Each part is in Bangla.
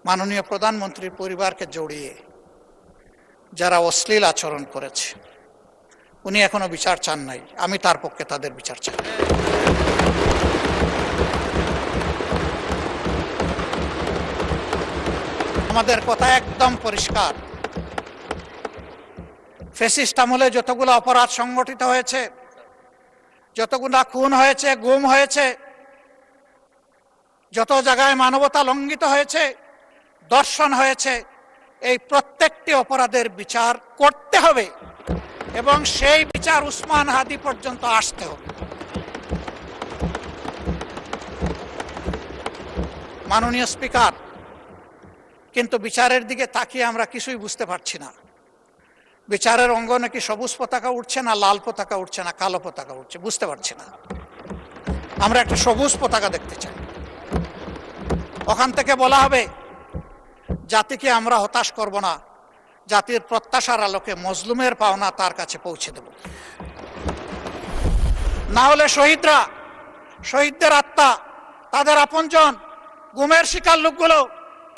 মাননীয় প্রধানমন্ত্রীর পরিবারকে জড়িয়ে যারা অশ্লীল আচরণ করেছে, উনি এখনো বিচার চান নাই। আমি তার পক্ষে তাদের বিচার চাই। আমাদের কথা একদম পরিষ্কার। ফ্যাসিস্ট আমলে যতগুলো অপরাধ সংগঠিত হয়েছে, যতগুলো খুন হয়েছে, গুম হয়েছে, যত জায়গায় মানবতা লঙ্ঘিত হয়েছে, দর্শন হয়েছে, এই প্রত্যেকটি অপরাধের বিচার করতে হবে এবং সেই বিচার উসমান হাদি পর্যন্ত আসতে হবে। মাননীয় স্পিকার, কিন্তু বিচারের দিকে তাকিয়ে আমরা কিছুই বুঝতে পারছি না। বিচারের অঙ্গনে কি সবুজ পতাকা উঠছে, না লাল পতাকা উঠছে, না কালো পতাকা উঠছে, বুঝতে পারছি না। আমরা একটা সবুজ পতাকা দেখতে চাই। ওখান থেকে বলা হবে জাতিকে আমরা হতাশ করব না, জাতির প্রত্যাশার আলোকে মজলুমের পাওনা তার কাছে পৌঁছে দেব। না হলে শহীদরা, শহীদদের আত্মা, তাদের আপনজন, গুমের শিকার লোকগুলো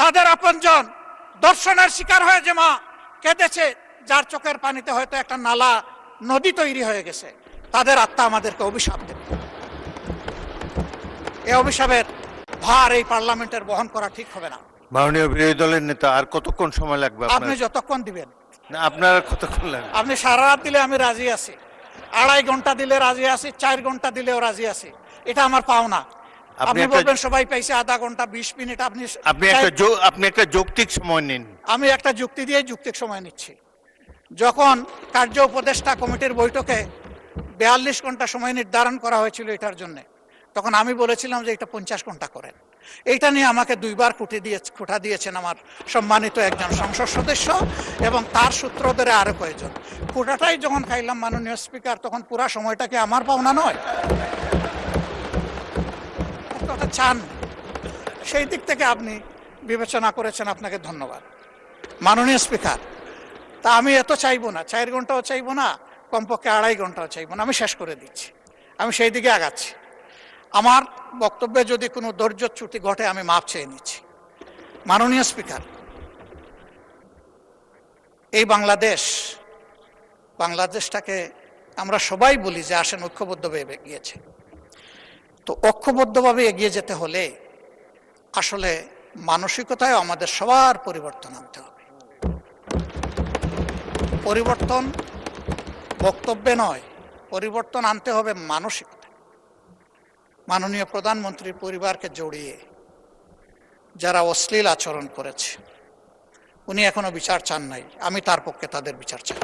তাদের আপনজন, দর্শনের শিকার হয়ে যে মা কেঁদেছে, যার চোখের পানিতে হয়তো একটা নালা নদী তৈরি হয়ে গেছে, তাদের আত্মা আমাদেরকে অভিশাপ দেবে। এই অভিশাপের ভার এই পার্লামেন্টের বহন করা ঠিক হবে না। মাননীয় বিরোধী দলের নেতা, আর কতক্ষণ সময় লাগবে? আপনি যতক্ষণ দিবেন। না, আপনার কতক্ষণ লাগবে? আপনি সারা রাত দিলে আমি রাজি আছি, 2.5 ঘন্টা দিলে রাজি আছি, 4 ঘন্টা দিলেও রাজি আছি। এটা আমার পাওনা। আপনি বলবেন সবাই পাইছে আধা ঘন্টা 20 মিনিট, আপনি একটা যৌক্তিক সময় নিন। আমি একটা যুক্তি দিয়ে যৌক্তিক সময় নিচ্ছি। যখন কার্য উপদেষ্টা কমিটির বৈঠকে 42 ঘন্টা সময় নির্ধারণ করা হয়েছিল এটার জন্য, তখন আমি বলেছিলাম যে এটা 50 ঘন্টা করেন। এইটা নিয়ে আমাকে 2 বার খোঁটা দিয়েছেন আমার সম্মানিত একজন সংসদ সদস্য এবং তার সূত্র ধরে আরো কয়েকজন। খোঁটাটাই যখন খাইলাম মাননীয় স্পিকার, তখন পুরা সময়টাকে আমার পাওনা নয়? কথা চান, সেই দিক থেকে আপনি বিবেচনা করেছেন, আপনাকে ধন্যবাদ মাননীয় স্পিকার। তা আমি এত চাইবো না, 4 ঘন্টাও চাইবো না, কমপক্ষে 2.5 ঘন্টাও চাইবো না। আমি শেষ করে দিচ্ছি, আমি সেই দিকে আগাচ্ছি। আমার বক্তব্যে যদি কোনো ধৈর্যচ্যুতি ঘটে আমি মাপ চেয়ে নিচ্ছি। মাননীয় স্পিকার, এই বাংলাদেশটাকে আমরা সবাই বলি যে আসেন ঐক্যবদ্ধভাবে এগিয়েছে। তো ঐক্যবদ্ধভাবে এগিয়ে যেতে হলে আসলে মানসিকতায় আমাদের সবার পরিবর্তন আনতে হবে। পরিবর্তন বক্তব্যে নয়, পরিবর্তন আনতে হবে মানসিকতা। মাননীয় প্রধানমন্ত্রীর পরিবারকে জড়িয়ে যারা অশ্লীল আচরণ করেছে, উনি এখনো বিচার চান নাই। আমি তার পক্ষে তাদের বিচার চাই।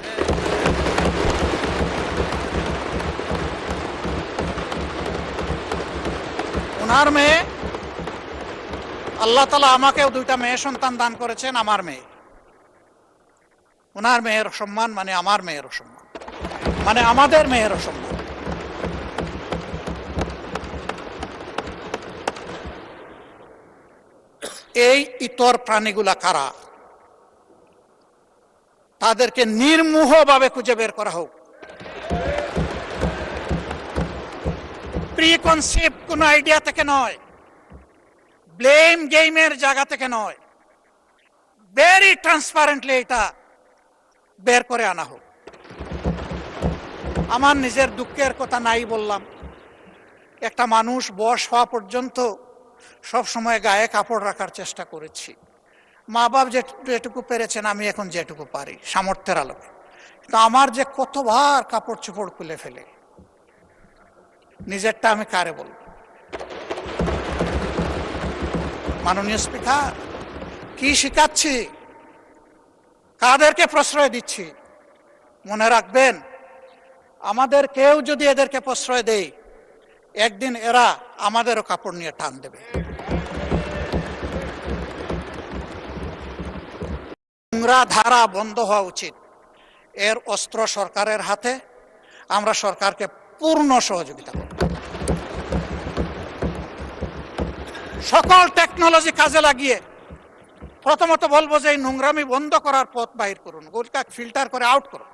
ওনার মেয়ে, আল্লাহ তাআলা আমাকেও 2টা মেয়ে সন্তান দান করেছেন, আমার মেয়ে। ওনার মেয়ের সম্মান মানে আমার মেয়েরও সম্মান, মানে আমাদের মেয়েরও সম্মান। এই ইতর প্রাণীগুলা কারা, তাদেরকে নির্মোহভাবে খুঁজে বের করা হোক। প্রিকনসেপ্ট কোন আইডিয়া থেকে নয়, ব্লেম গেমের জায়গা থেকে নয়, ভেরি ট্রান্সপারেন্টলি এটা বের করে আনা হোক। আমার নিজের দুঃখের কথা নাই বললাম, একটা মানুষ বয়স হওয়া পর্যন্ত সব সময় গায়ে কাপড় রাখার চেষ্টা করেছি। মা বাপ যেটুকু পেরেছেন, আমি এখন যেটুকু পারি সামর্থ্যের আলোকে। তো আমার যে কতবার কাপড় চোপড় খুলে ফেলে, নিজেরটা আমি কারে বলব? মাননীয় স্পিকার, কি শিখাচ্ছি, কাদেরকে প্রশ্রয় দিচ্ছি? মনে রাখবেন, আমাদের কেউ যদি এদেরকে প্রশ্রয় দেয়, একদিন এরা আমাদেরও কাপড় নিয়ে টান দেবে। নোংরা ধারা বন্ধ হওয়া উচিত। এর অস্ত্র সরকারের হাতে, আমরা সরকারকে পূর্ণ সহযোগিতা করব। সকল টেকনোলজি কাজে লাগিয়ে প্রথমত বলবো যে এই নোংরামি বন্ধ করার পথ বাহির করুন, গোলটা ফিল্টার করে আউট করুন।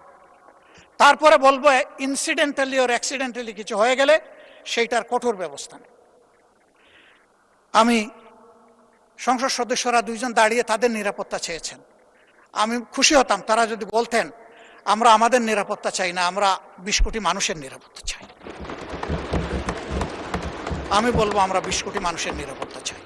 তারপরে বলবো ইনসিডেন্টালি ওর অ্যাক্সিডেন্টালি কিছু হয়ে গেলে সেইটার কঠোর ব্যবস্থা নেই। আমি সংসদ সদস্যরা দুইজন দাঁড়িয়ে তাদের নিরাপত্তা চেয়েছেন। আমি খুশি হতাম তারা যদি বলতেন আমরা আমাদের নিরাপত্তা চাই না, আমরা 20 কোটি মানুষের নিরাপত্তা চাই। আমি বলবো আমরা 20 কোটি মানুষের নিরাপত্তা চাই।